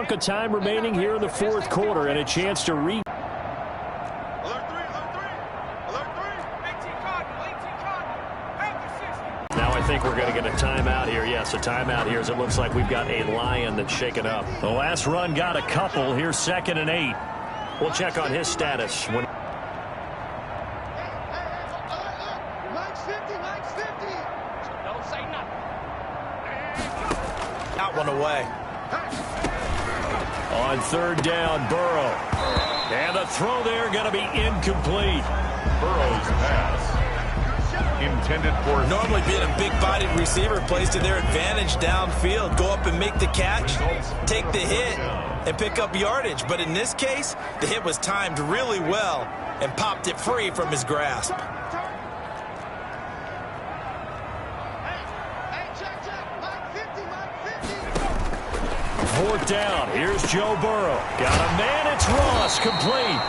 chunk of time remaining here in the fourth quarter and a chance to Alert 3, alert 3. 18 card. Now I think we're going to get a timeout here. Yes, a timeout here as it looks like we've got a Lion that's shaken up. The last run got a couple. Here's 2nd and 8. We'll check on his status. When That one away. On 3rd down, Burrow. And the throw there going to be incomplete. Burrow's pass intended for... Normally being a big-bodied receiver plays to their advantage downfield. Go up and make the catch, take the hit, and pick up yardage. But in this case, the hit was timed really well and popped it free from his grasp. 4th down. Here's Joe Burrow. Got a man. It's Ross. Complete.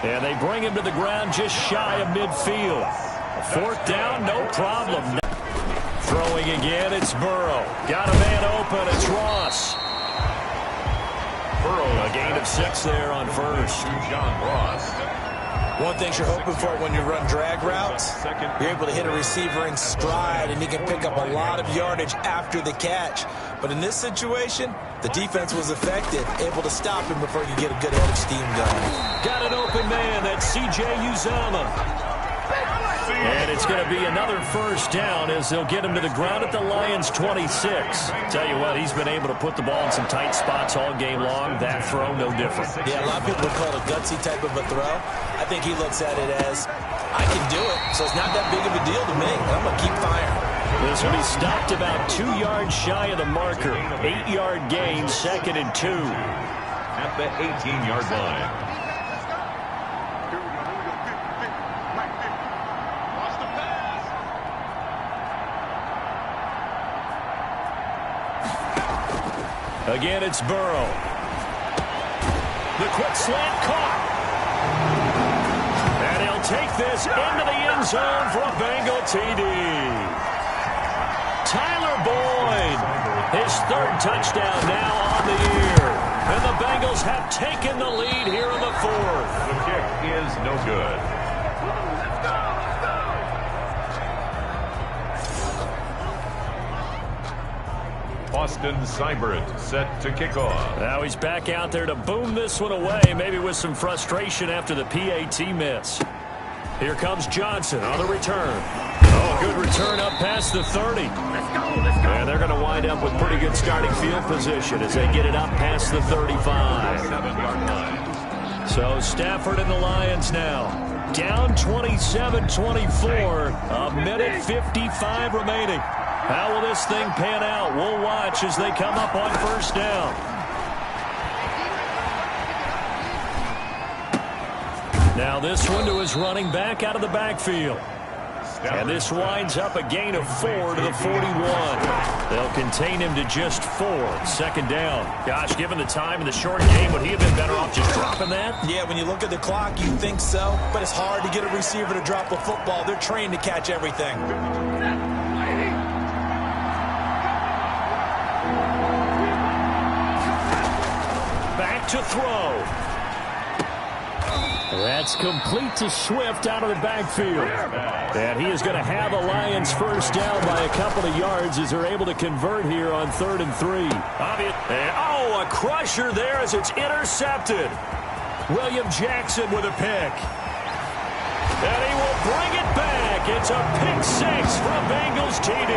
And they bring him to the ground just shy of midfield. 4th down, no problem. Throwing again, it's Burrow. Got a man open. It's Ross. Burrow, a gain of 6 there on 1st. John Ross. One thing you're hoping for when you run drag routes, you're able to hit a receiver in stride, and he can pick up a lot of yardage after the catch. But in this situation, the defense was effective, able to stop him before you get a good head of steam going. Got an open man. That's C.J. Uzomah. And it's going to be another 1st down as they'll get him to the ground at the Lions' 26. Tell you what, he's been able to put the ball in some tight spots all game long. That throw, no different. Yeah, a lot of people would call it a gutsy type of a throw. I think he looks at it as, I can do it, so it's not that big of a deal to me. I'm going to keep firing. This one, he stopped about 2 yards shy of the marker. 8-yard gain, 2nd and 2. At the 18-yard line. Again, it's Burrow. The quick slant caught. And he'll take this into the end zone for a Bengal TD. Tyler Boyd, his 3rd touchdown now on the year. And the Bengals have taken the lead here in the 4th. The kick is no good. Austin Seibert set to kick off. Now he's back out there to boom this one away, maybe with some frustration after the PAT miss. Here comes Johnson on the return. Oh, good return up past the 30. And they're going to wind up with pretty good starting field position as they get it up past the 35. 7-yard line. So Stafford and the Lions now down 27-24. A minute 55 remaining. How will this thing pan out? We'll watch as they come up on 1st down. Now this one to his running back out of the backfield. And this winds up a gain of 4 to the 41. They'll contain him to just 4. 2nd down. Gosh, given the time and the short game, would he have been better off just dropping that? Yeah, when you look at the clock, you think so. But it's hard to get a receiver to drop a football. They're trained to catch everything. To throw. That's complete to Swift out of the backfield. And he is going to have a Lions 1st down by a couple of yards as they're able to convert here on 3rd and 3. Oh, a crusher there as it's intercepted. William Jackson with a pick. And he will bring it back. It's a pick 6 for a Bengals TD.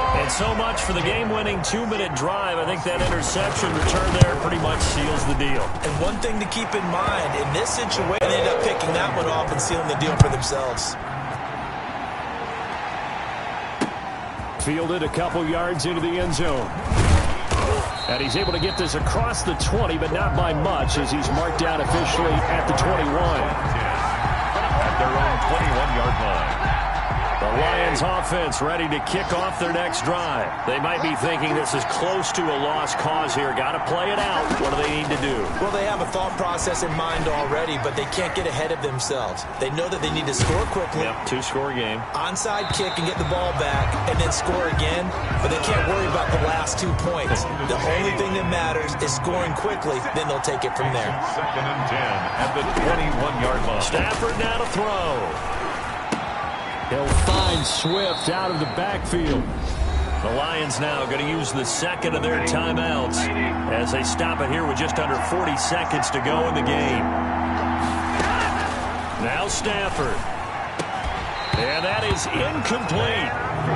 And so much for the game-winning 2-minute drive. I think that interception return there pretty much seals the deal. And one thing to keep in mind, in this situation, they end up picking that one off and sealing the deal for themselves. Fielded a couple yards into the end zone. And he's able to get this across the 20, but not by much as he's marked out officially at the 21. At their own 21-yard line. The Lions offense ready to kick off their next drive. They might be thinking this is close to a lost cause here. Got to play it out. What do they need to do? Well, they have a thought process in mind already, but they can't get ahead of themselves. They know that they need to score quickly. Yep, two-score game. Onside kick and get the ball back and then score again, but they can't worry about the last 2 points. The only thing that matters is scoring quickly, then they'll take it from there. Second and 10 at the 21-yard line. Stafford now to throw. He'll find Swift out of the backfield. The Lions now going to use the second of their timeouts as they stop it here with just under 40 seconds to go in the game. Now Stafford. And that is incomplete.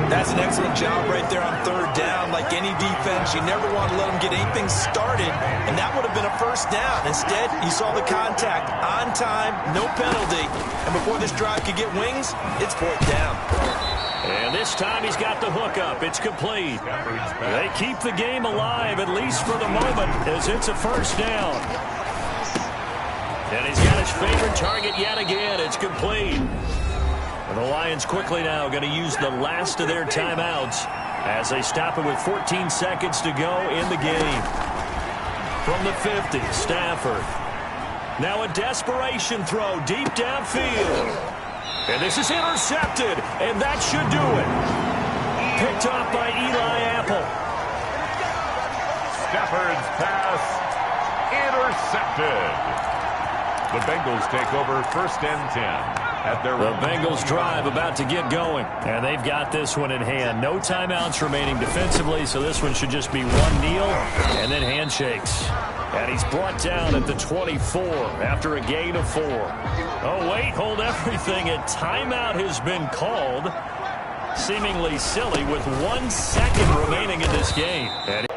That's an excellent job right there on third down. Like any defense, you never want to let them get anything started, and that would have been a first down. Instead, you saw the contact on time, no penalty, and before this drive could get wings, it's fourth down. And this time he's got the hookup. It's complete. They keep the game alive, at least for the moment, as it's a first down. And he's got his favorite target yet again. It's complete. And the Lions quickly now going to use the last of their timeouts as they stop it with 14 seconds to go in the game. From the 50, Stafford. Now a desperation throw deep downfield. And this is intercepted, and that should do it. Picked off by Eli Apple. Stafford's pass intercepted. The Bengals take over first and 10. The Bengals drive about to get going, and they've got this one in hand. No timeouts remaining defensively, so this one should just be one kneel and then handshakes. And he's brought down at the 24 after a gain of 4. Oh, wait, hold everything. A timeout has been called. Seemingly silly with 1 second remaining in this game. And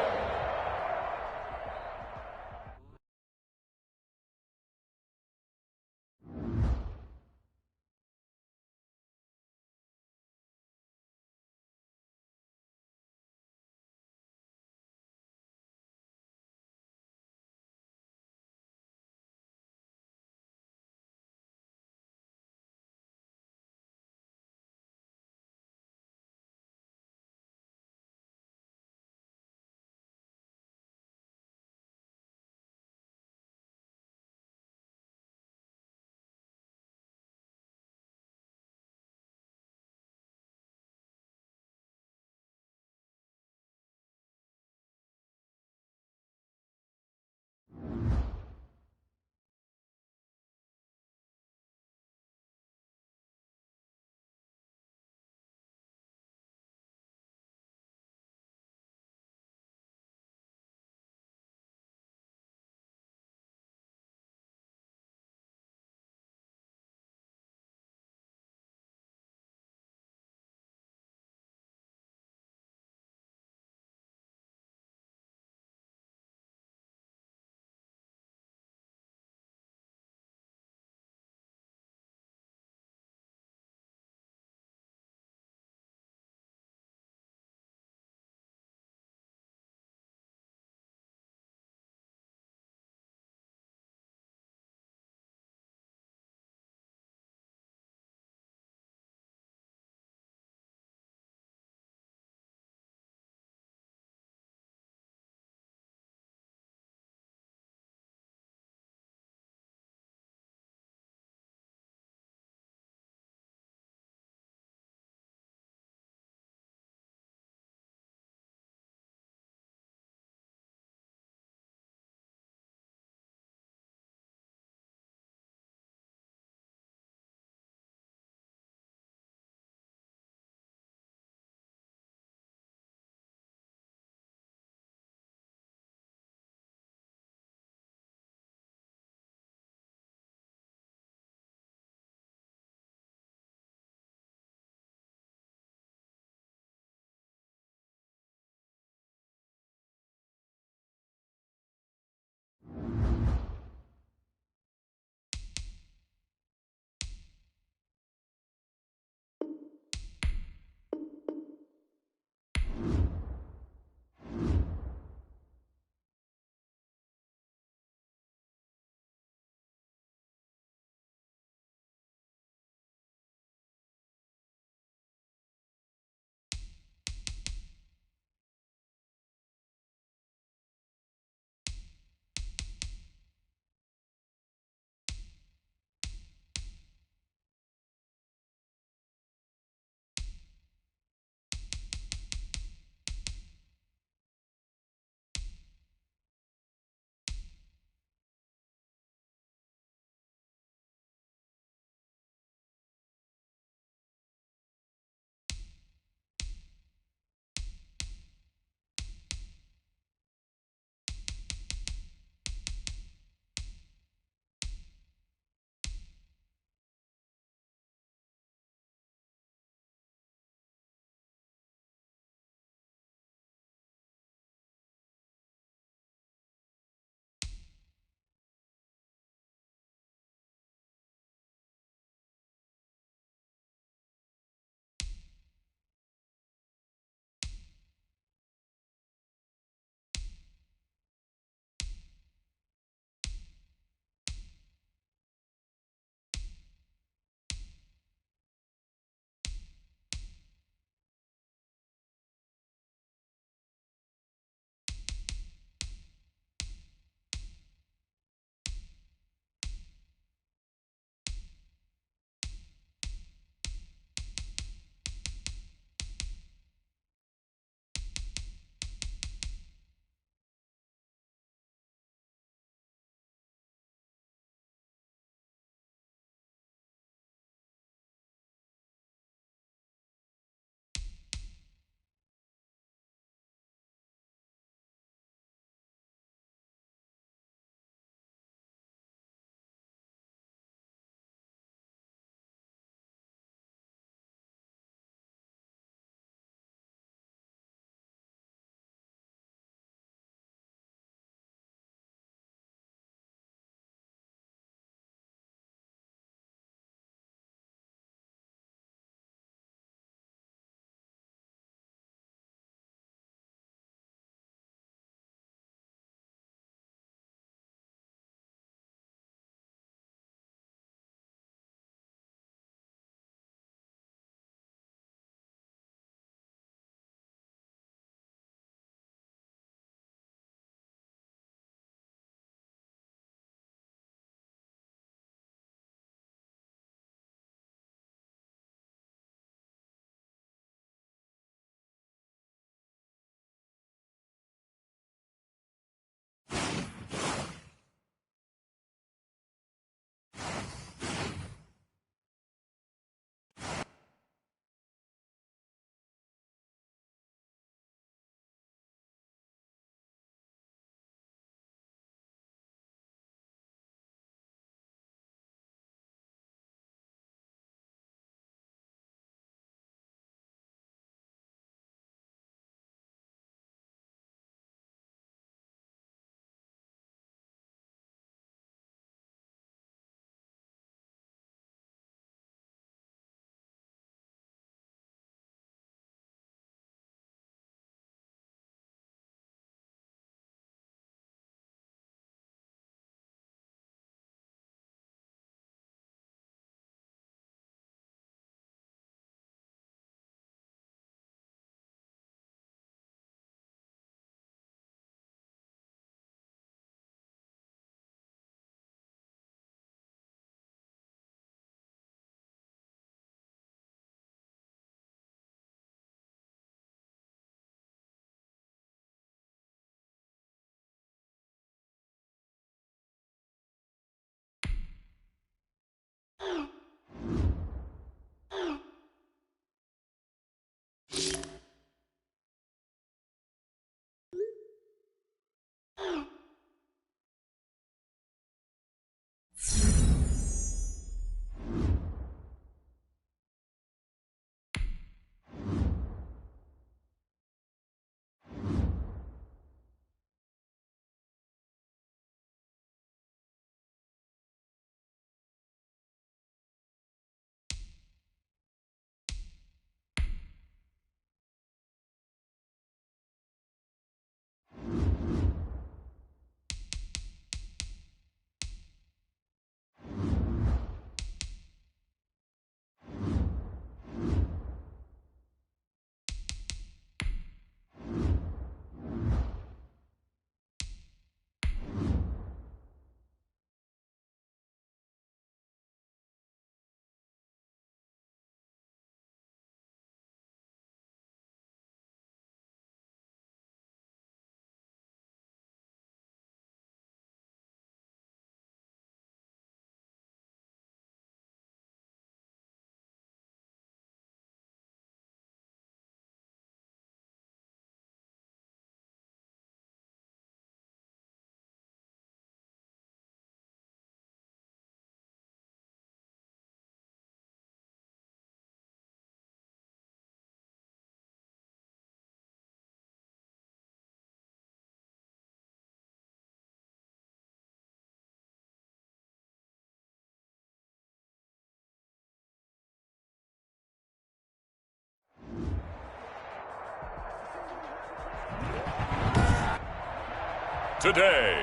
today,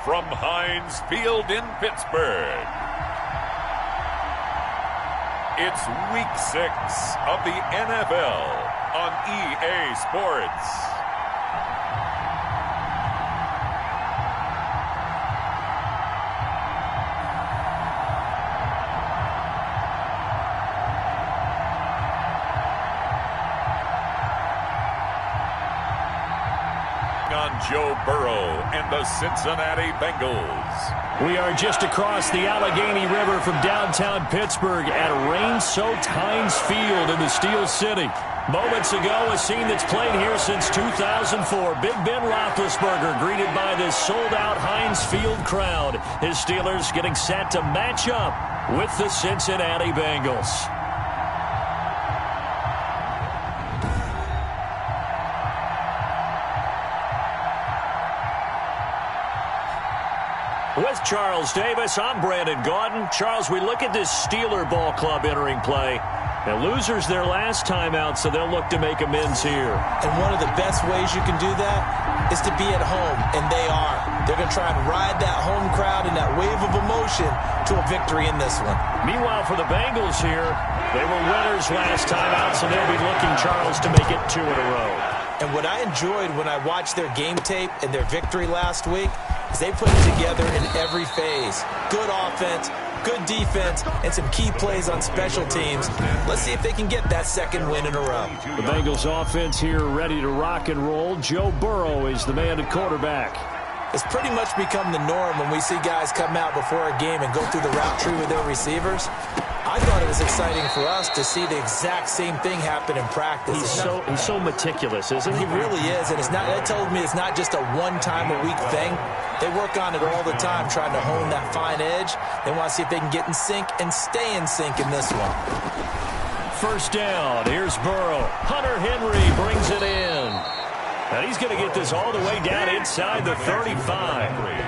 from Heinz Field in Pittsburgh, it's Week 6 of the NFL on EA Sports. On Joe Burrow and the Cincinnati Bengals. We are just across the Allegheny River from downtown Pittsburgh at rain-soaked Heinz Field in the Steel City. Moments ago, a scene that's played here since 2004. Big Ben Roethlisberger greeted by this sold-out Heinz Field crowd. His Steelers getting set to match up with the Cincinnati Bengals. With Charles Davis, I'm Brandon Gaudin. Charles, we look at this Steeler ball club entering play. Now, losers their last time out, so they'll look to make amends here. And one of the best ways you can do that is to be at home, and they are. They're going to try and ride that home crowd and that wave of emotion to a victory in this one. Meanwhile, for the Bengals here, they were winners last time out, so they'll be looking, Charles, to make it 2 in a row. And what I enjoyed when I watched their game tape and their victory last week is they put it together in every phase. Good offense, good defense, and some key plays on special teams. Let's see if they can get that second win in a row. The Bengals offense here ready to rock and roll. Joe Burrow is the man at quarterback. It's pretty much become the norm when we see guys come out before a game and go through the route tree with their receivers. I thought it was exciting for us to see the exact same thing happen in practice. He's so meticulous, isn't he? He really is, and that told me it's not just a one-time-a-week thing. They work on it all the time, trying to hone that fine edge. They want to see if they can get in sync and stay in sync in this one. First down, here's Burrow. Hunter Henry brings it in. And he's going to get this all the way down inside the 35.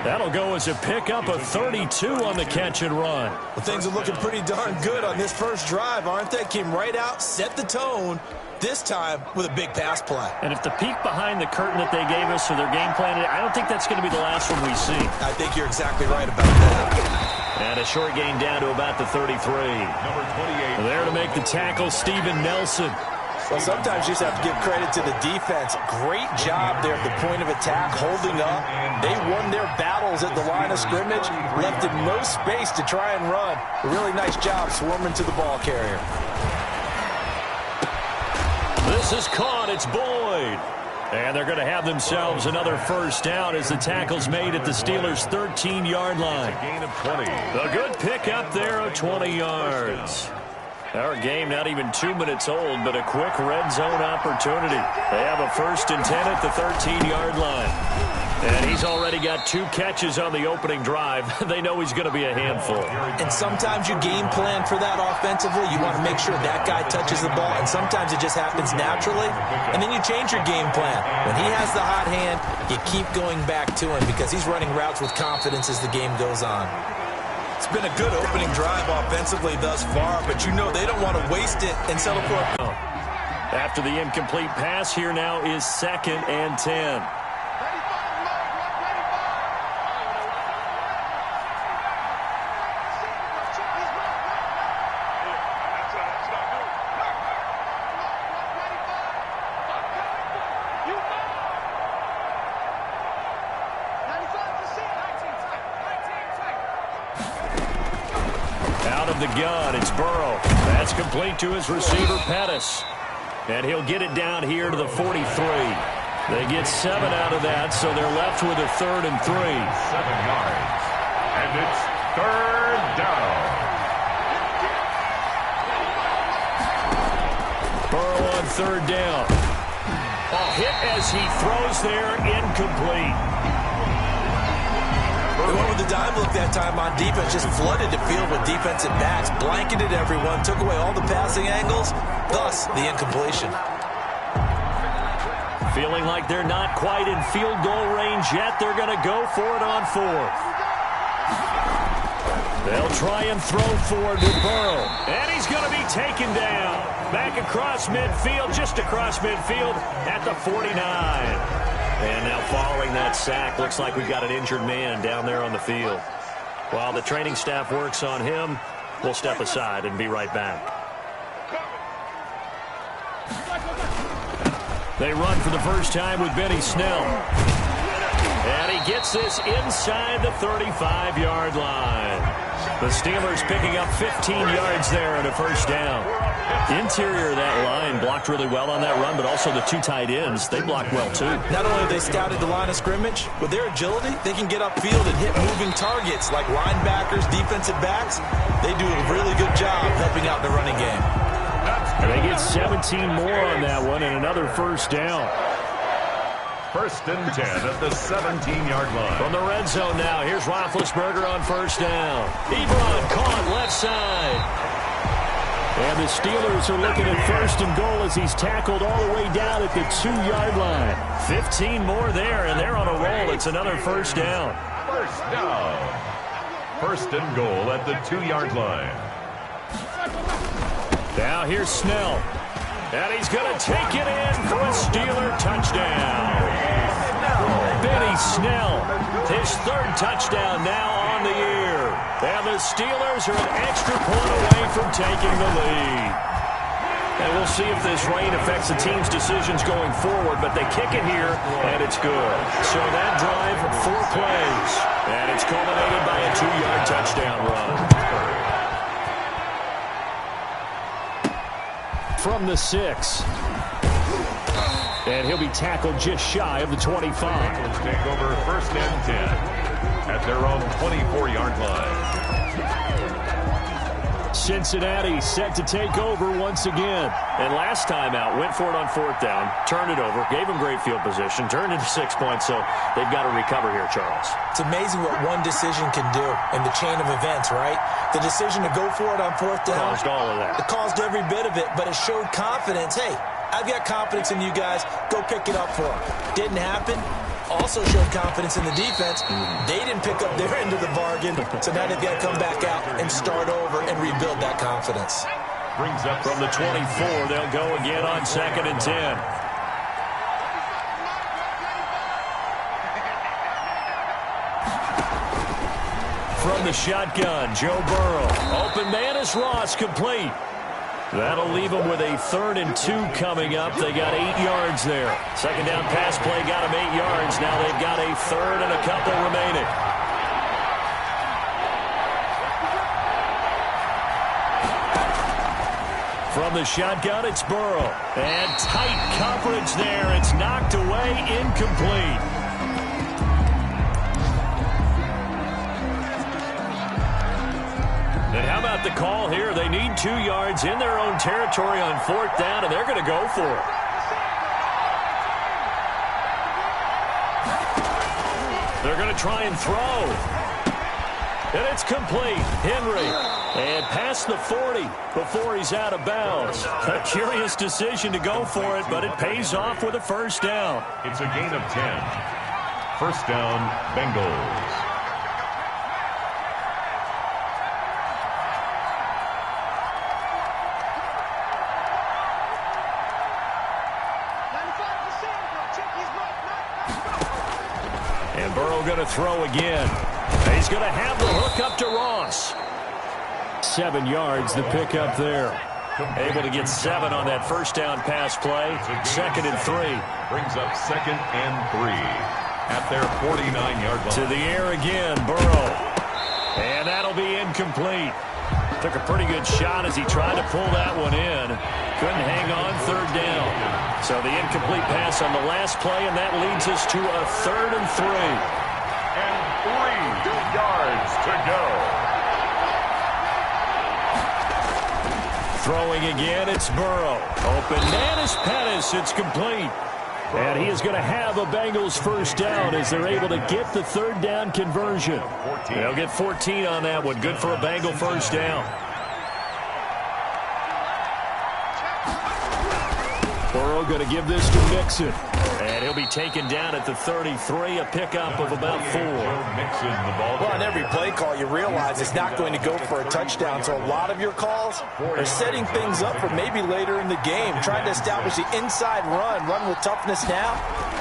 That'll go as a pickup of 32 on the catch and run. Well, things are looking pretty darn good on this first drive, aren't they? Came right out, set the tone, this time with a big pass play. And if the peek behind the curtain that they gave us for their game plan, I don't think that's going to be the last one we see. I think you're exactly right about that. And a short gain down to about the 33. Number 28. There to make the tackle, Steven Nelson. Well, sometimes you just have to give credit to the defense. Great job there at the point of attack, holding up. They won their battles at the line of scrimmage, left in no space to try and run. A really nice job swarming to the ball carrier. This is caught. It's Boyd. And they're going to have themselves another first down as the tackle's made at the Steelers' 13-yard line. Gain of 20. A good pickup there of 20 yards. Our game not even 2 minutes old, but a quick red zone opportunity. They have a 1st and 10 at the 13-yard line. And he's already got 2 catches on the opening drive. They know he's going to be a handful. And sometimes you game plan for that offensively. You want to make sure that guy touches the ball, and sometimes it just happens naturally. And then you change your game plan. When he has the hot hand, you keep going back to him because he's running routes with confidence as the game goes on. It's been a good opening drive offensively thus far, but you know they don't want to waste it and settle for a... After the incomplete pass, here now is 2nd and 10. Out of the gun, it's Burrow. That's complete to his receiver, Pettis. And he'll get it down here to the 43. They get 7 out of that, so they're left with a 3rd and 3. 7 yards. And it's 3rd down. Burrow on 3rd down. A hit as he throws there, incomplete. They went with the dime look that time on defense, just flooded the field with defensive backs, blanketed everyone, took away all the passing angles, thus the incompletion. Feeling like they're not quite in field goal range yet, they're going to go for it on 4th. They'll try and throw forward to Burrow. And he's going to be taken down. Back across midfield, just across midfield at the 49. And now following that sack, looks like we've got an injured man down there on the field. While the training staff works on him, we'll step aside and be right back. They run for the first time with Benny Snell. And he gets this inside the 35-yard line. The Steelers picking up 15 yards there and a first down. The interior of that line blocked really well on that run, but also the two tight ends, they blocked well too. Not only have they scouted the line of scrimmage, with their agility, they can get upfield and hit moving targets like linebackers, defensive backs. They do a really good job helping out the running game. And they get 17 more on that one and another first down. First and 10 at the 17-yard line. From the red zone now, here's Roethlisberger on first down. Ebron caught left side. And the Steelers are looking at first and goal as he's tackled all the way down at the 2-yard line. 15 more there, and they're on a roll. It's another first down. First down. First and goal at the 2-yard line. Now here's Snell. And he's going to take it in for a Steeler touchdown. Benny Snell, his third touchdown now on the year. And the Steelers are an extra point away from taking the lead. And we'll see if this rain affects the team's decisions going forward, but they kick it here, and it's good. So that drive, 4 plays, and it's culminated by a 2-yard touchdown run. From the 6. And he'll be tackled just shy of the 25. Bengals take over first and 10 at their own 24-yard line. Cincinnati set to take over once again. And last time out, went for it on 4th down, turned it over, gave them great field position, turned into 6 points, so they've got to recover here, Charles. It's amazing what one decision can do in the chain of events, right? The decision to go for it on 4th down. Caused all of that. It caused every bit of it, but it showed confidence. Hey, I've got confidence in you guys. Go pick it up for them. Didn't happen. Also showed confidence in the defense. They didn't pick up their end of the bargain, so now they've got to come back out and start over and rebuild that confidence. Brings up from the 24. They'll go again on 2nd and 10. From the shotgun, Joe Burrow. Open man is Ross, complete. That'll leave them with a 3rd and 2 coming up. They got 8 yards there. Second down pass play got them 8 yards. Now they've got a 3rd and a couple remaining. From the shotgun, it's Burrow. And tight coverage there. It's knocked away, incomplete. And how about the call here? They need 2 yards in their own territory on 4th down, and they're going to go for it. They're going to try and throw. And it's complete. Henry. And past the 40 before he's out of bounds. A curious decision to go for it, but it pays off with a first down. It's a gain of 10. First down, Bengals. And Burrow going to throw again. He's going to have the hook up to Ross. 7 yards, the pickup there. Able to get 7 on that first down pass play. 2nd and 3. Brings up 2nd and 3 at their 49-yard line. To the air again, Burrow. And that'll be incomplete. Took a pretty good shot as he tried to pull that one in. Couldn't hang on 3rd down. So the incomplete pass on the last play, and that leads us to a 3rd and 3. And 3 yards to go. Throwing again, it's Burrow. Open man is Pettis. It's complete. And he is going to have a Bengals first down as they're able to get the 3rd down conversion. They'll get 14 on that one. Good for a Bengal first down. Burrow going to give this to Mixon. And he'll be taken down at the 33, a pickup of about 4. Well, on every play call, you realize it's not going to go for a touchdown, so a lot of your calls are setting things up for maybe later in the game, trying to establish the inside run with toughness now,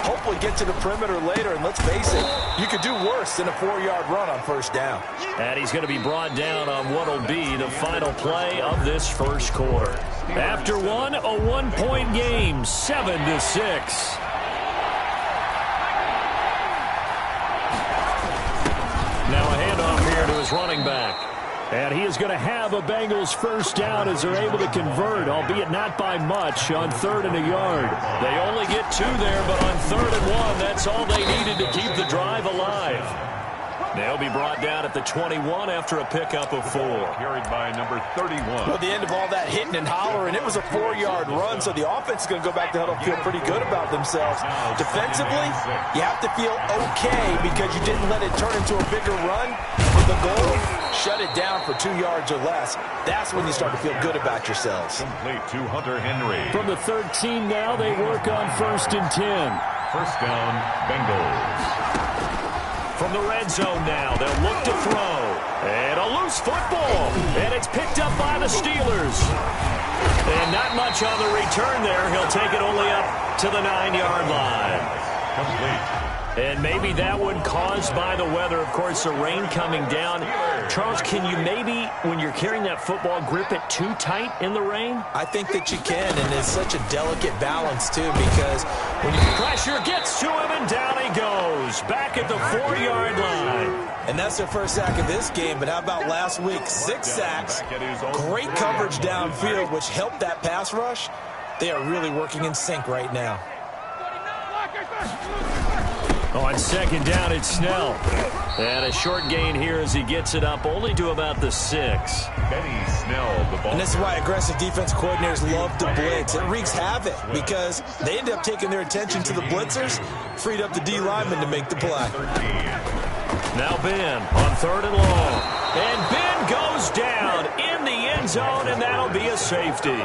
hopefully get to the perimeter later, and let's face it, you could do worse than a 4-yard run on first down. And he's going to be brought down on what will be the final play of this first quarter. After one, a 1-point game, 7-6. Now a handoff here to his running back. And he is going to have a Bengals first down as they're able to convert, albeit not by much, on 3rd and a yard. They only get 2 there, but on 3rd and 1, that's all they needed to keep the drive alive. They'll be brought down at the 21 after a pickup of 4. Carried by number 31. Well, at the end of all that hitting and hollering, it was a 4-yard run, so the offense is going to go back to huddle and feel pretty good about themselves. Defensively, you have to feel okay because you didn't let it turn into a bigger run. With the goal, shut it down for 2 yards or less. That's when you start to feel good about yourselves. Complete to Hunter Henry. From the 13 now, they work on 1st and 10. First down, Bengals. From the red zone now, they'll look to throw. And a loose football. And it's picked up by the Steelers. And not much on the return there. He'll take it only up to the 9-yard line. Complete. And maybe that one caused by the weather. Of course, the rain coming down. Charles, can you maybe, when you're carrying that football, grip it too tight in the rain? I think that you can, and it's such a delicate balance, too, because when you... Pressure gets to him, and down he goes. Back at the 4-yard line. And that's their first sack of this game, but how about last week? 6 sacks, great coverage downfield, which helped that pass rush. They are really working in sync right now. On 2nd down, it's Snell. And a short gain here as he gets it up only to about the 6. Benny Snell, the ball. And this is why aggressive defense coordinators love to blitz. It wreaks havoc because they end up taking their attention to the blitzers, freed up the D lineman to make the play. Now Ben on 3rd and long. And Ben goes down in the end zone, and that'll be a safety.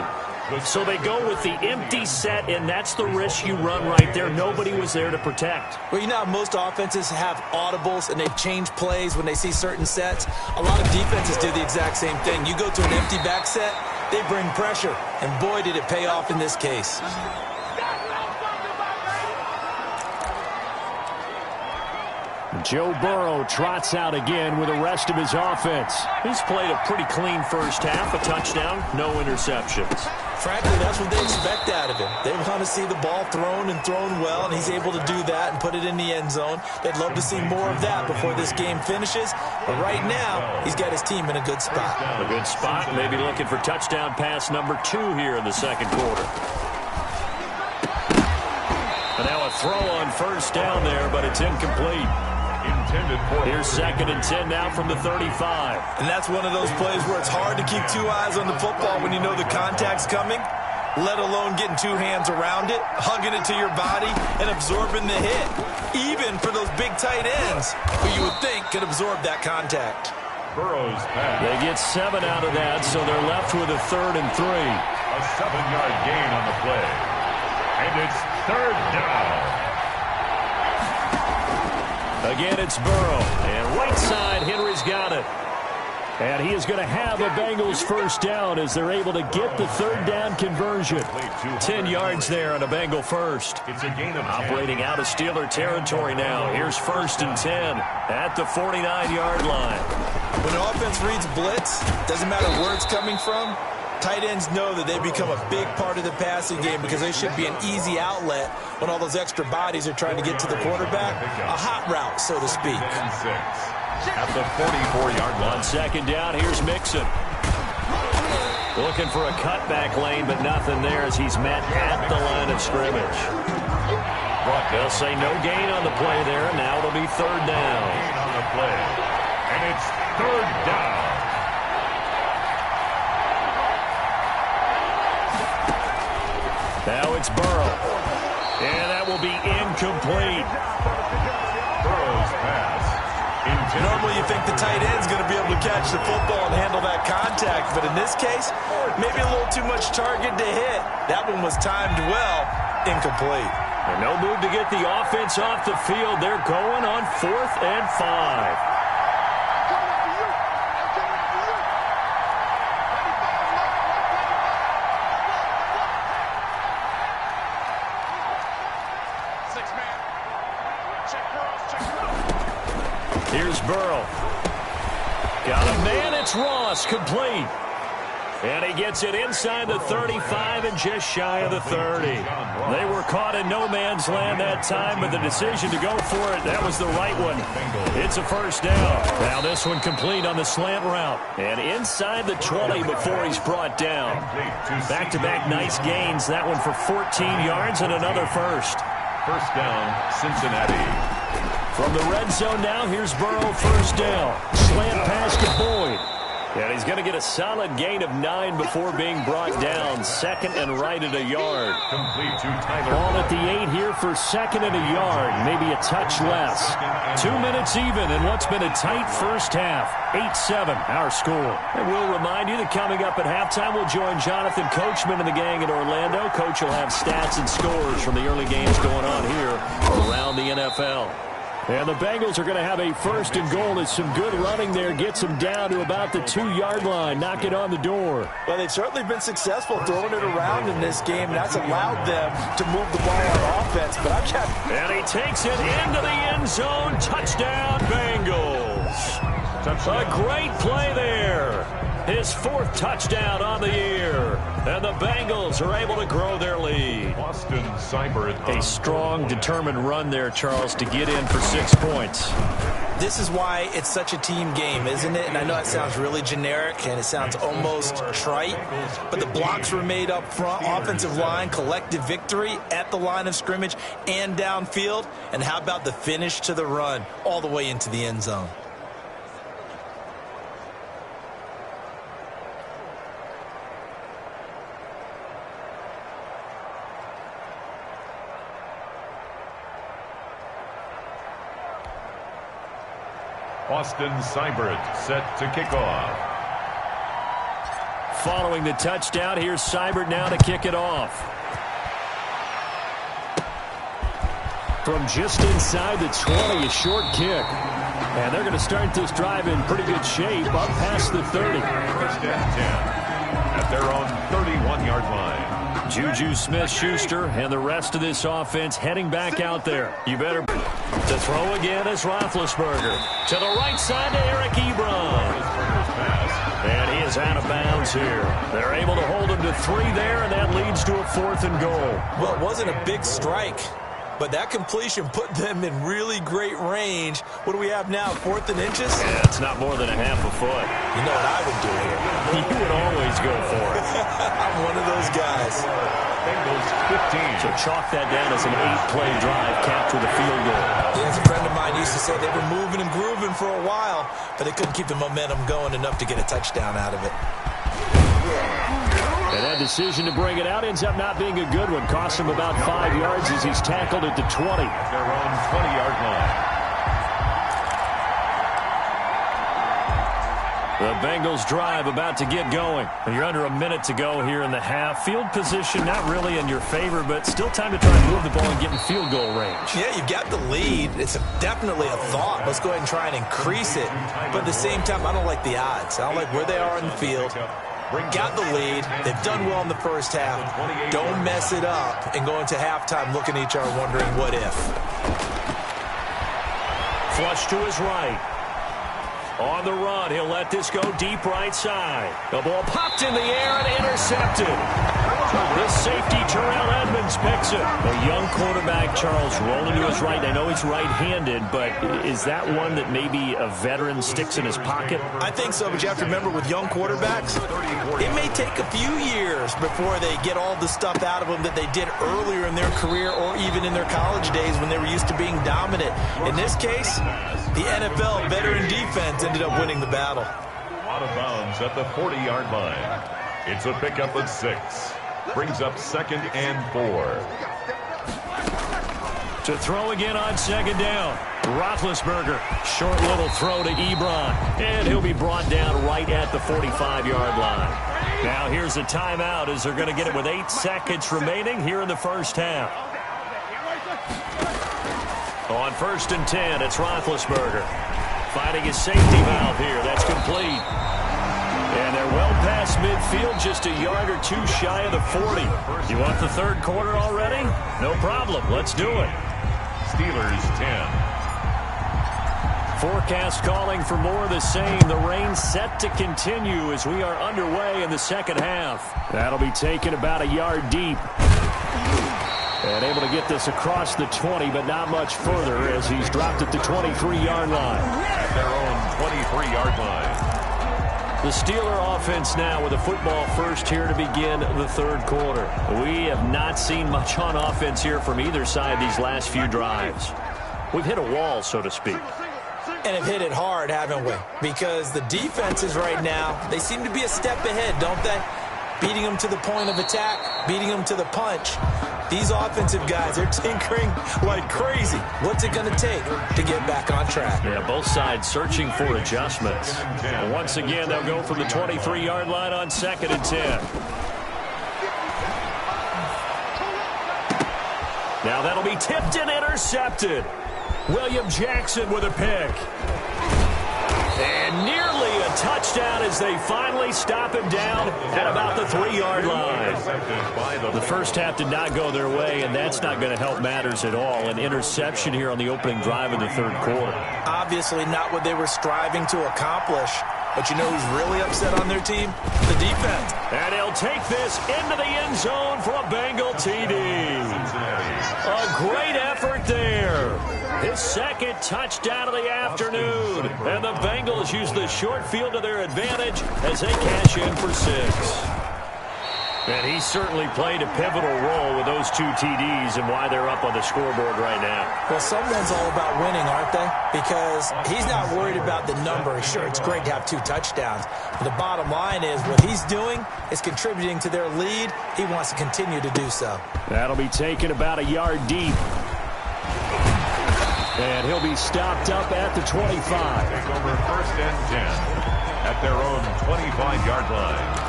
So they go with the empty set, and that's the risk you run right there. Nobody was there to protect. Well, you know how most offenses have audibles, and they change plays when they see certain sets? A lot of defenses do the exact same thing. You go to an empty back set, they bring pressure, and boy, did it pay off in this case. Joe Burrow trots out again with the rest of his offense. He's played a pretty clean first half, a touchdown, no interceptions. Frankly, that's what they expect out of him. They want to see the ball thrown and thrown well, and he's able to do that and put it in the end zone. They'd love to see more of that before this game finishes. But right now, he's got his team in a good spot. A good spot, maybe looking for touchdown pass number 2 here in the second quarter. And now a throw on first down there, but it's incomplete. Here's 2nd and 10 now from the 35. And that's one of those plays where it's hard to keep 2 eyes on the football when you know the contact's coming, let alone getting 2 hands around it, hugging it to your body, and absorbing the hit. Even for those big tight ends, who you would think could absorb that contact. Burrow's pass. They get 7 out of that, so they're left with a 3rd and 3. A 7-yard gain on the play. And it's 3rd down. Again, it's Burrow. And right side, Henry's got it. And he is going to have a Bengals first down as they're able to get the 3rd down conversion. 10 yards there on a Bengal first. It's a gain of 10. Operating out of Steeler territory now. Here's 1st and 10 at the 49-yard line. When an offense reads blitz, doesn't matter where it's coming from, tight ends know that they become a big part of the passing game because they should be an easy outlet when all those extra bodies are trying to get to the quarterback. A hot route, so to speak. At the 44-yard line. On 2nd down, here's Mixon. Looking for a cutback lane, but nothing there as he's met at the line of scrimmage. They'll say no gain on the play there, and now it'll be 3rd down. Gain on the play. And it's 3rd down. Now it's Burrow. And that will be incomplete. Burrow's pass. Normally you think the tight end's going to be able to catch the football and handle that contact, but in this case, maybe a little too much target to hit. That one was timed well, incomplete. And no move to get the offense off the field. They're going on 4th and 5. Here's Burrow. Got a man. It's Ross, complete. And he gets it inside the 35 and just shy of the 30. They were caught in no man's land that time, but the decision to go for it, that was the right one. It's a first down. Now this one complete on the slant route. And inside the 20 before he's brought down. Back-to-back nice gains. That one for 14 yards and another first. First down, Cincinnati. From the red zone now, here's Burrow, first down. Slant pass to Boyd. And he's going to get a solid gain of 9 before being brought down. 2nd and right at a yard. Complete to Tyler. Ball at the 8 here for 2nd and a yard. Maybe a touch less. 2 minutes even in what's been a tight first half. 8-7 our score. And we'll remind you that coming up at halftime, we'll join Jonathan Coachman and the gang in Orlando. Coach will have stats and scores from the early games going on here around the NFL. And the Bengals are going to have a 1st and goal. It's some good running there. Gets them down to about the 2-yard line. Knock it on the door. Well, they've certainly been successful throwing it around in this game. That's allowed them to move the ball on offense. But I've got... And he takes it into the end zone. Touchdown, Bengals. A great play there. His 4th touchdown on the year. And the Bengals are able to grow their lead. Austin Seibert. A strong, determined run there, Charles, to get in for 6 points. This is why it's such a team game, isn't it? And I know it sounds really generic and it sounds almost trite, but the blocks were made up front, offensive line, collective victory at the line of scrimmage and downfield. And how about the finish to the run all the way into the end zone? Austin Seibert set to kick off. Following the touchdown, here's Seibert now to kick it off. From just inside the 20, a short kick. And they're going to start this drive in pretty good shape, up past the 30. First and 10 at their own 31-yard line. Juju Smith-Schuster and the rest of this offense heading back out there. You better to throw again as Roethlisberger. To the right side to Eric Ebron. And he is out of bounds here. They're able to hold him to 3 there, and that leads to a 4th and goal. Well, it wasn't a big strike, but that completion put them in really great range. What do we have now, 4th and inches? Yeah, it's not more than a half a foot. You know what I would do here? You would always go for it. I'm one of those guys. Bengals 15. So chalk that down as an 8-play drive capped with a field goal. Yeah, as a friend of mine used to say, they were moving and grooving for a while, but they couldn't keep the momentum going enough to get a touchdown out of it. And that decision to bring it out ends up not being a good one. Cost him about 5 yards as he's tackled at the 20. Their own 20-yard line. The Bengals drive about to get going. You're under a minute to go here in the half. Field position not really in your favor, but still time to try and move the ball and get in field goal range. Yeah, you've got the lead. It's definitely a thought. Let's go ahead and try and increase it. But at the same time, I don't like the odds. I don't like where they are on the field. Got the lead. They've done well in the first half. Don't mess it up and go into halftime looking at each other wondering what if. Flush to his right. On the run, he'll let this go deep right side. The ball popped in the air and intercepted. The safety, Terrell Edmonds, picks it. A young quarterback, Charles, rolling to his right. I know he's right-handed, but is that one that maybe a veteran sticks in his pocket? I think so, but you have to remember with young quarterbacks, it may take a few years before they get all the stuff out of them that they did earlier in their career or even in their college days when they were used to being dominant. In this case, the NFL veteran defense ended up winning the battle. Out of bounds at the 40-yard line. It's a pickup of 6. Brings up 2nd and 4. To throw again on 2nd down. Roethlisberger, short little throw to Ebron. And he'll be brought down right at the 45-yard line. Now here's a timeout as they're going to get it with 8 seconds remaining here in the first half. On 1st and 10, it's Roethlisberger. Finding his safety valve here. That's complete. And they're well past midfield, just a yard or two shy of the 40. You want the third quarter already? No problem. Let's do it. Steelers 10. Forecast calling for more of the same. The rain set to continue as we are underway in the second half. That'll be taken about a yard deep. And able to get this across the 20, but not much further as he's dropped at the 23-yard line. At their own 23-yard line. The Steeler offense now with a football first here to begin the third quarter. We have not seen much on offense here from either side these last few drives. We've hit a wall, so to speak. And have hit it hard, haven't we? Because the defenses right now, they seem to be a step ahead, don't they? Beating them to the point of attack, beating them to the punch. These offensive guys are tinkering like crazy. What's it going to take to get back on track? Yeah, both sides searching for adjustments. And once again, they'll go from the 23-yard line on 2nd and 10. Now that'll be tipped and intercepted. William Jackson with a pick. And nearly a touchdown as they finally stop him down at about the 3-yard line. The first half did not go their way, and that's not going to help matters at all. An interception here on the opening drive of the third quarter. Obviously not what they were striving to accomplish. But you know who's really upset on their team? The defense. And he'll take this into the end zone for a Bengal TD. A great effort there. His second touchdown of the afternoon. And the Bengals use the short field to their advantage as they cash in for 6. And he certainly played a pivotal role with those 2 TDs and why they're up on the scoreboard right now. Well, someone's all about winning, aren't they? Because he's not worried about the number. Sure, it's great to have 2 touchdowns. But the bottom line is what he's doing is contributing to their lead. He wants to continue to do so. That'll be taken about a yard deep. And he'll be stopped up at the 25. Take over 1st and 10 at their own 25-yard line.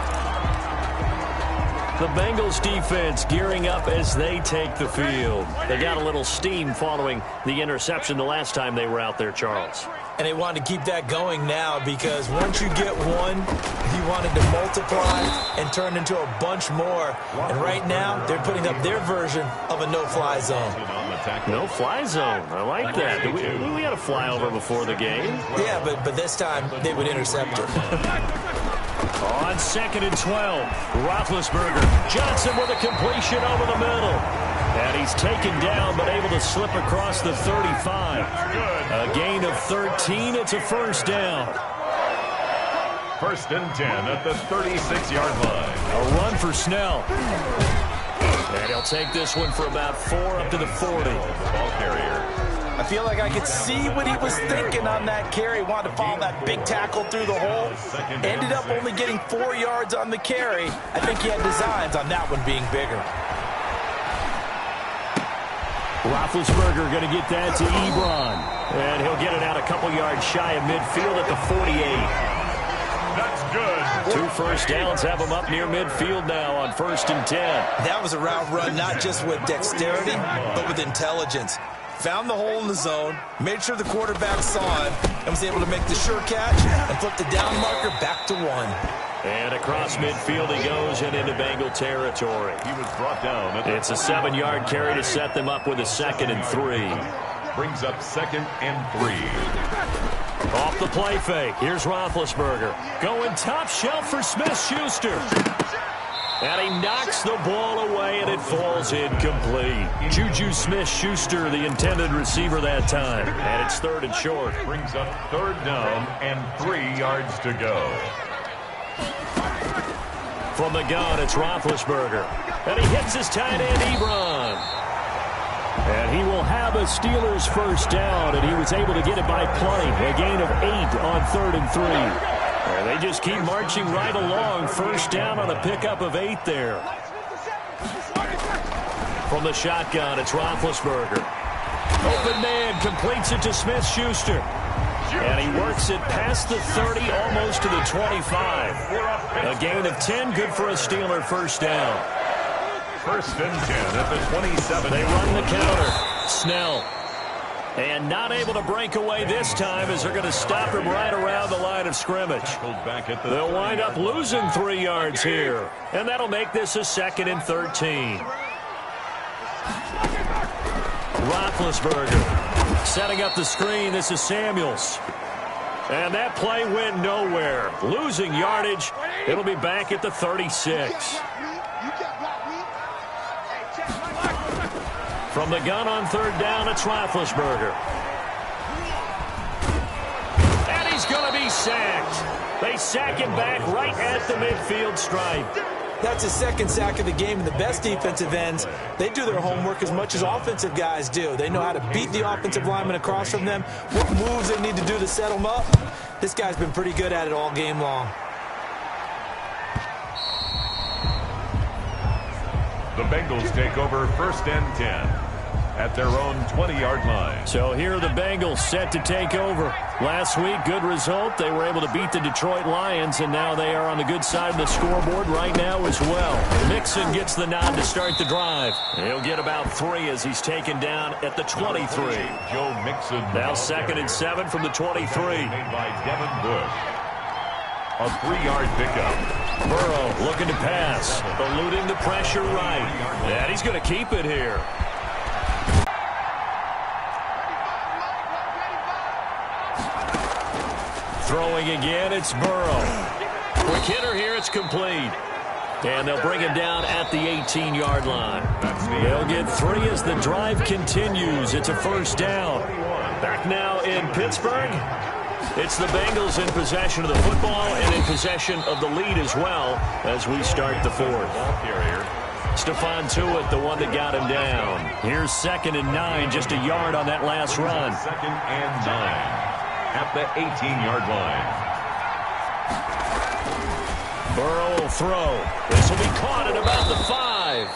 The Bengals defense gearing up as they take the field. They got a little steam following the interception the last time they were out there, Charles. And they wanted to keep that going now because once you get one, you wanted to multiply and turn into a bunch more. And right now, they're putting up their version of a no-fly zone. No-fly zone. I like that. We had a flyover before the game. Yeah, but this time they would intercept it. On 2nd and 12, Roethlisberger. Johnson with a completion over the middle. And he's taken down but able to slip across the 35. A gain of 13. It's a first down. 1st and 10 at the 36-yard line. A run for Snell. And he'll take this one for about 4 up to the 40. Ball carrier. I feel like I could see what he was thinking on that carry. Wanted to follow that big tackle through the hole. Ended up only getting 4 yards on the carry. I think he had designs on that one being bigger. Roethlisberger going to get that to Ebron. And he'll get it out a couple yards shy of midfield at the 48. That's good. 2 first downs have him up near midfield now on 1st and 10. That was a route run not just with dexterity, but with intelligence. Found the hole in the zone, made sure the quarterback saw him, and was able to make the sure catch and flip the down marker back to 1. And across midfield he goes and into Bengal territory. He was brought down. It's a 7-yard carry to set them up with a 2nd and 3. Brings up 2nd and 3. Off the play fake. Here's Roethlisberger. Going top shelf for Smith-Schuster. And he knocks the ball away, and it falls incomplete. Juju Smith-Schuster, the intended receiver that time. And it's 3rd and short. Brings up 3rd down and 3 yards to go. From the gun, it's Roethlisberger. And he hits his tight end, Ebron. And he will have a Steelers first down, and he was able to get it by plenty. A gain of 8 on 3rd and 3. And they just keep marching right along. First down on a pickup of 8 there. From the shotgun, it's Roethlisberger. Open man completes it to Smith-Schuster. And he works it past the 30, almost to the 25. A gain of 10, good for a Steeler first down. 1st and 10 at the 27. They run the counter. Snell. And not able to break away this time as they're going to stop him right around the line of scrimmage. They'll wind up losing 3 yards here. And that'll make this a 2nd and 13. Roethlisberger setting up the screen. This is Samuels. And that play went nowhere. Losing yardage. It'll be back at the 36. From the gun on 3rd down, it's Roethlisberger. And he's going to be sacked. They sack him back right at the midfield stripe. That's his 2nd sack of the game, and the best defensive ends, they do their homework as much as offensive guys do. They know how to beat the offensive lineman across from them, what moves they need to do to set them up. This guy's been pretty good at it all game long. The Bengals take over 1st and 10 at their own 20-yard line. So here are the Bengals set to take over. Last week, good result. They were able to beat the Detroit Lions, and now they are on the good side of the scoreboard right now as well. Mixon gets the nod to start the drive. He'll get about 3 as he's taken down at the 23. Joe Mixon. Now 2nd and 7 from the 23. Made by Devin Bush. A 3-yard pickup. Burrow looking to pass, eluding the pressure right. And he's going to keep it here. Throwing again, it's Burrow. Quick hitter here, it's complete. And they'll bring him down at the 18-yard line. They'll get 3 as the drive continues. It's a 1st down. Back now in Pittsburgh. It's the Bengals in possession of the football and in possession of the lead as well as we start the 4th. Stephon Tuitt, the one that got him down. Here's 2nd and 9, just a yard on that last run. 2nd and 9 at the 18-yard line. Burrow will throw. This will be caught at about the 5.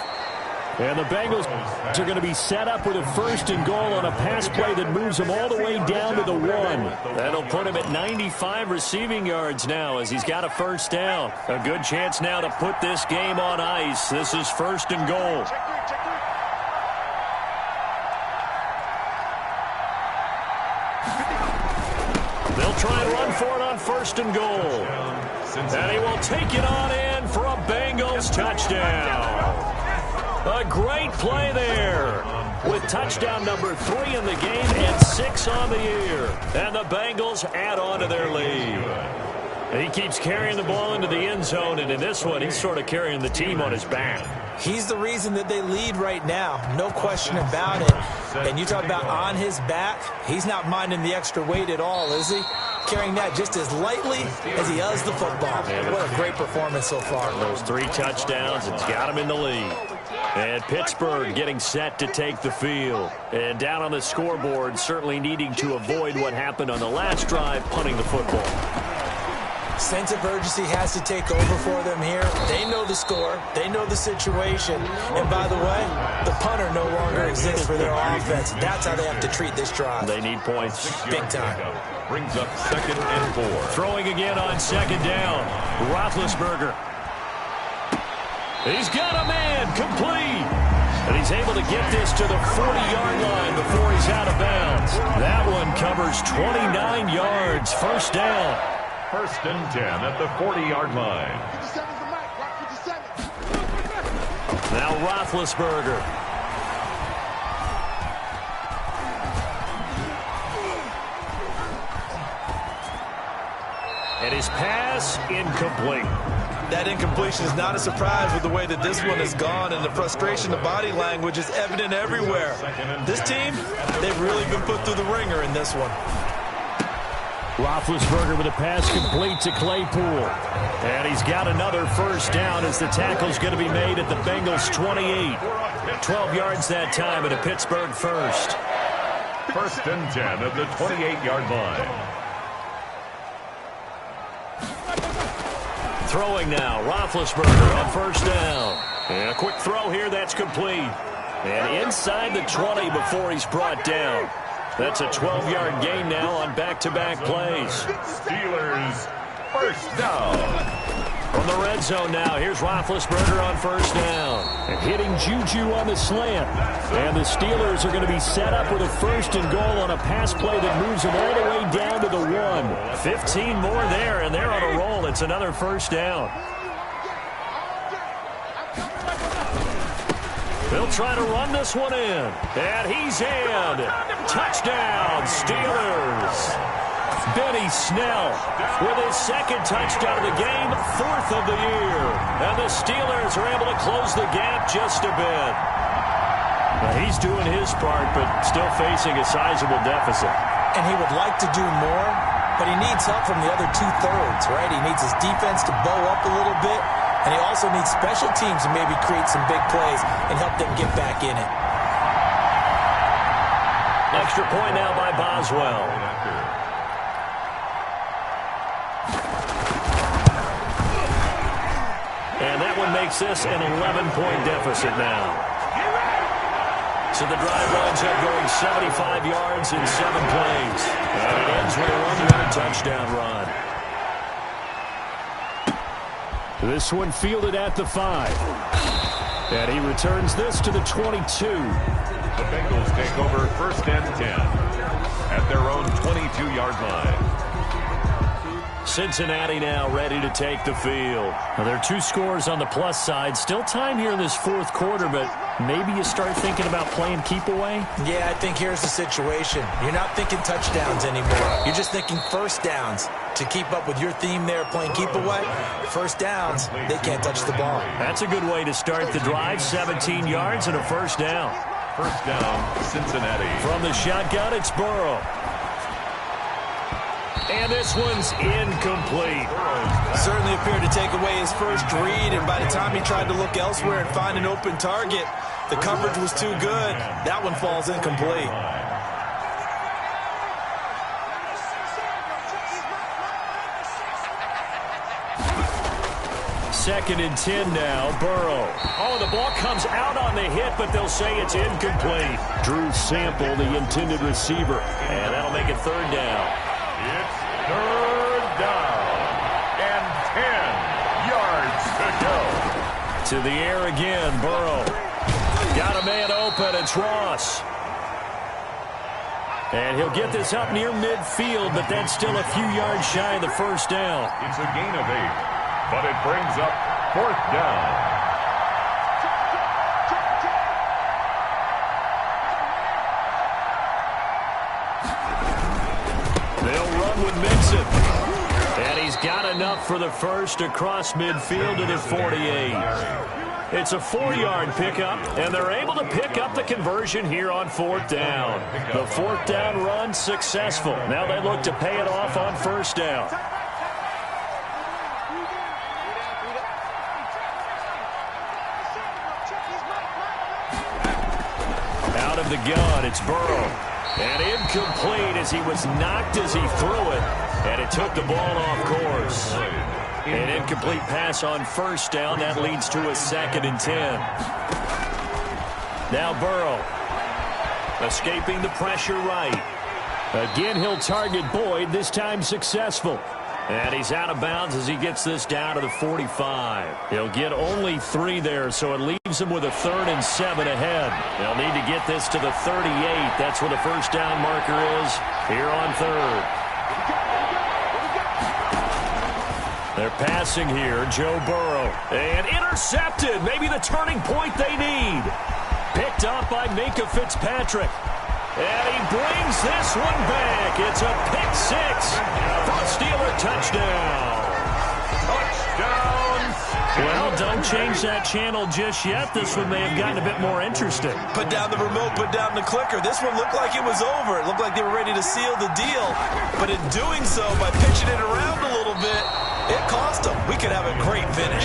And the Bengals are going to be set up with a 1st and goal on a pass play that moves them all the way down to the 1. That'll put him at 95 receiving yards now as he's got a 1st down. A good chance now to put this game on ice. This is 1st and goal. They'll try and run for it on 1st and goal. And he will take it on in for a Bengals touchdown. A great play there with touchdown number 3 in the game and 6 on the year. And the Bengals add on to their lead. He keeps carrying the ball into the end zone, and in this one, he's sort of carrying the team on his back. He's the reason that they lead right now, no question about it. And you talk about on his back, he's not minding the extra weight at all, is he? Carrying that just as lightly as he does the football. What a great performance so far. Those 3 touchdowns, it's got him in the lead. And Pittsburgh getting set to take the field. And down on the scoreboard, certainly needing to avoid what happened on the last drive, punting the football. Sense of urgency has to take over for them here. They know the score. They know the situation. And by the way, the punter no longer exists for their offense. That's how they have to treat this drive. They need points. Big time. Brings up 2nd and 4. Throwing again on 2nd down. Roethlisberger. He's got a man complete. And he's able to get this to the 40-yard line before he's out of bounds. That one covers 29 yards. 1st down. 1st and 10 at the 40-yard line. Now Roethlisberger. And his pass incomplete. That incompletion is not a surprise with the way that this one has gone, and the frustration, the body language is evident everywhere. This team, they've really been put through the ringer in this one. Roethlisberger with a pass complete to Claypool. And he's got another 1st down as the tackle's going to be made at the Bengals 28. 12 yards that time at a Pittsburgh 1st. 1st and 10 at the 28-yard line. Throwing now, Roethlisberger on 1st down. And a quick throw here, that's complete. And inside the 20 before he's brought down. That's a 12-yard gain now on back-to-back plays. Steelers 1st down. From the red zone now, here's Roethlisberger on first down. And hitting Juju on the slant. And the Steelers are going to be set up with a 1st and goal on a pass play that moves them all the way down to the 1. 15 more there, and they're on a roll. It's another 1st down. They'll try to run this one in. And he's in. Touchdown, Steelers. Benny Snell with his 2nd touchdown of the game, 4th of the year. And the Steelers are able to close the gap just a bit. Well, he's doing his part, but still facing a sizable deficit. And he would like to do more, but he needs help from the other 2/3, right? He needs his defense to bow up a little bit, and he also needs special teams to maybe create some big plays and help them get back in it. Extra point now by Boswell. And that one makes this an 11-point deficit now. So the drive winds up going 75 yards in 7 plays. And it ends with a 1-yard touchdown run. This one fielded at the 5. And he returns this to the 22. The Bengals take over 1st and 10 at their own 22-yard line. Cincinnati now ready to take the field. Now, there are 2 scores on the plus side. Still time here in this 4th quarter, but maybe you start thinking about playing keep away? Yeah, I think here's the situation. You're not thinking touchdowns anymore. You're just thinking 1st downs. To keep up with your theme there, playing keep away, 1st downs, they can't touch the ball. That's a good way to start the drive. 17 yards and a 1st down. 1st down, Cincinnati. From the shotgun, it's Burrow. And this one's incomplete. Certainly appeared to take away his first read, and by the time he tried to look elsewhere and find an open target, the coverage was too good. That one falls incomplete. 2nd and 10 now, Burrow. Oh, the ball comes out on the hit, but they'll say it's incomplete. Drew Sample, the intended receiver. And that'll make it 3rd down. It's 3rd down and 10 yards to go. To the air again, Burrow. Got a man open, it's Ross. And he'll get this up near midfield, but that's still a few yards shy of the 1st down. It's a gain of 8. But it brings up 4th down. They'll run with Mixon. And he's got enough for the 1st across midfield to the 48. It's a 4-yard pickup, and they're able to pick up the conversion here on 4th down. The 4th down run successful. Now they look to pay it off on 1st down. The gun, it's Burrow. And incomplete as he was knocked as he threw it. And it took the ball off course. An incomplete pass on 1st down. That leads to a 2nd and 10. Now Burrow. Escaping the pressure right. Again, he'll target Boyd, this time successful. And he's out of bounds as he gets this down to the 45. He'll get only 3 there, so it leaves him with a 3rd and 7 ahead. They'll need to get this to the 38. That's where the 1st down marker is here on 3rd. They're passing here, Joe Burrow. And intercepted, maybe the turning point they need. Picked up by Minkah Fitzpatrick. And he brings this one back. It's a pick 6 for a Steeler touchdown. Touchdown. Well, don't change that channel just yet. This one may have gotten a bit more interesting. Put down the remote, put down the clicker. This one looked like it was over. It looked like they were ready to seal the deal. But in doing so, by pitching it around a little bit, it cost them. We could have a great finish.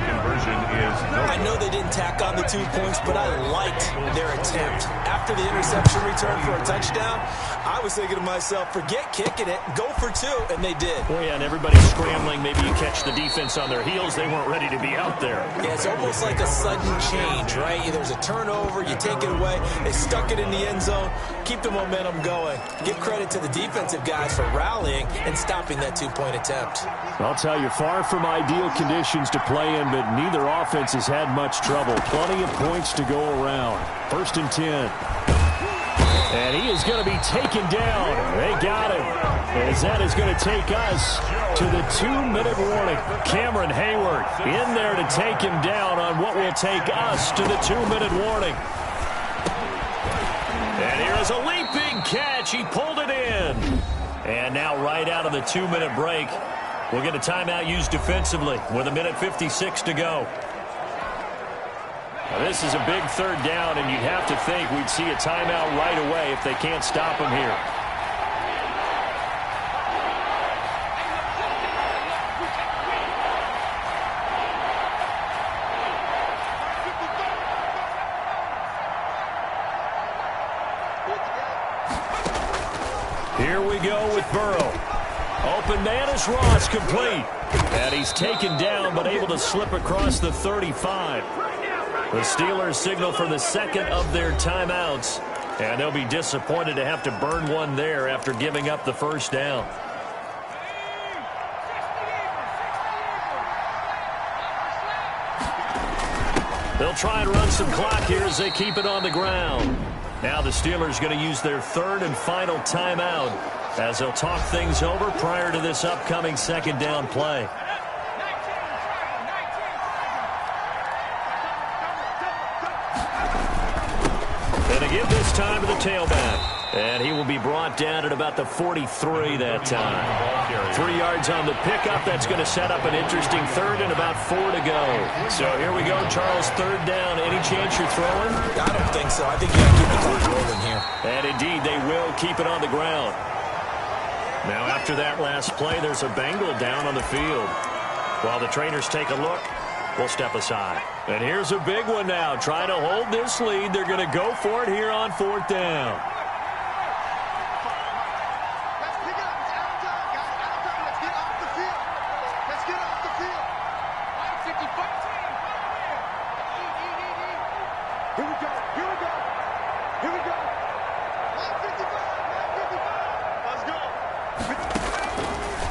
Conversion is I know they didn't tack on the 2 points, but I liked their attempt. After the interception return for a touchdown, I was thinking to myself, forget kicking it, go for 2, and they did. Well, yeah, and everybody's scrambling. Maybe you catch the defense on their heels. They weren't ready to be out there. Yeah, it's almost like a sudden change, right? There's a turnover, you take it away, they stuck it in the end zone, keep the momentum going. Give credit to the defensive guys for rallying and stopping that 2-point attempt. Well, tell you, far from ideal conditions to play in, but neither offense has had much trouble. Plenty of points to go around. 1st and 10. And he is going to be taken down. They got him. As that is going to take us to the 2-minute warning. Cameron Hayward in there to take him down on what will take us to the 2-minute warning. And here is a leaping catch. He pulled it in. And now right out of the 2-minute break, we'll get a timeout used defensively with 1:56 to go. Now, this is a big 3rd down, and you'd have to think we'd see a timeout right away if they can't stop him here. Here we go with Burrow. Open man is Ross, complete. And he's taken down, but able to slip across the 35. The Steelers signal for the 2nd of their timeouts. And they'll be disappointed to have to burn one there after giving up the 1st down. They'll try and run some clock here as they keep it on the ground. Now the Steelers going to use their 3rd and final timeout as they'll talk things over prior to this upcoming 2nd down play. And to give this time to the tailback. And he will be brought down at about the 43 that time. 3 yards on the pickup. That's going to set up an interesting 3rd and about 4 to go. So here we go, Charles, 3rd down. Any chance you're throwing? I don't think so. I think you got to keep the clock rolling here. And indeed, they will keep it on the ground. Now after that last play, there's a Bengal down on the field. While the trainers take a look, we'll step aside. And here's a big one now. Trying to hold this lead. They're going to go for it here on 4th down.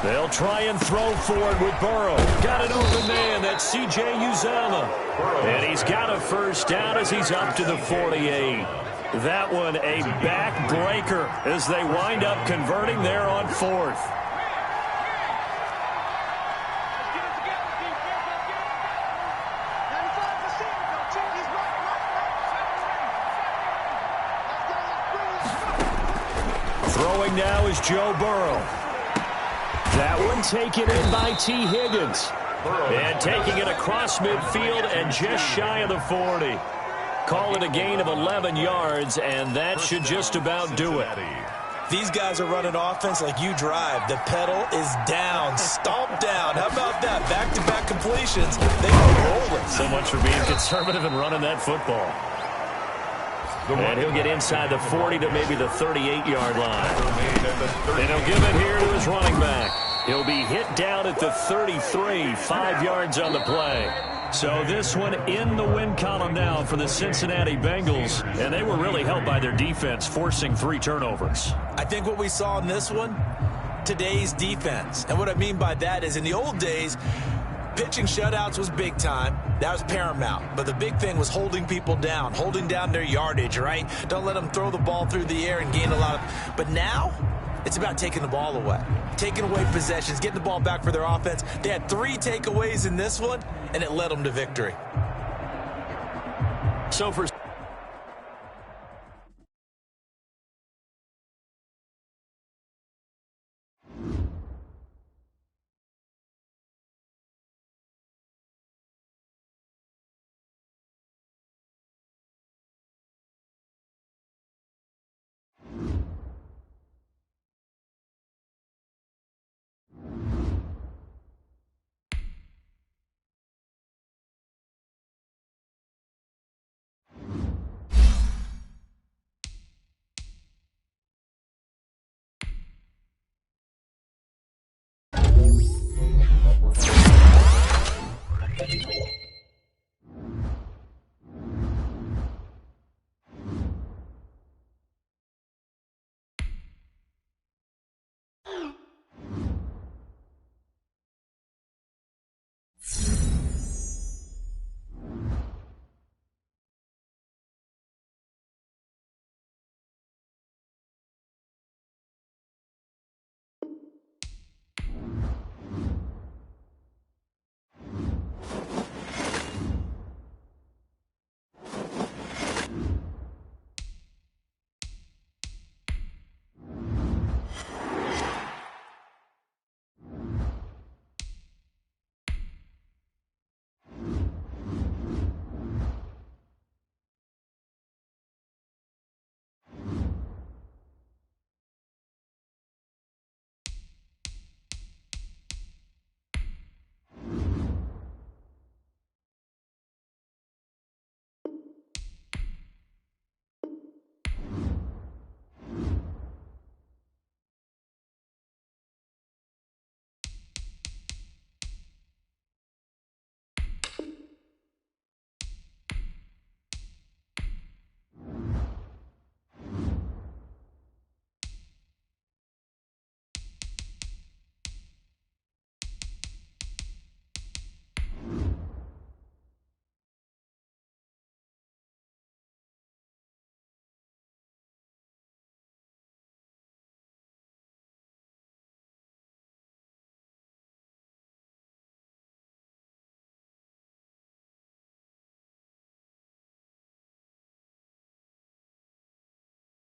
They'll try and throw for it with Burrow. Got an open man. That's C.J. Uzomah. And he's got a 1st down as he's up to the 48. That one a backbreaker as they wind up converting there on 4th. Throwing now is Joe Burrow. That one taken in by T. Higgins. And taking it across midfield and just shy of the 40. Call it a gain of 11 yards, and that should just about do it. These guys are running offense like you drive. The pedal is down, stomped down. How about that? Back-to-back completions. They are rolling. So much for being conservative and running that football. And he'll get inside the 40 to maybe the 38-yard line. And he'll give it here to his running back. He'll be hit down at the 33, 5 yards on the play. So this one in the win column now for the Cincinnati Bengals. And they were really helped by their defense, forcing 3 turnovers. I think what we saw in this one, today's defense. And what I mean by that is in the old days, pitching shutouts was big time. That was paramount. But the big thing was holding people down, holding down their yardage, right? Don't let them throw the ball through the air and gain a lot of... But now, it's about taking the ball away. Taking away possessions, getting the ball back for their offense. They had 3 takeaways in this one, and it led them to victory. So for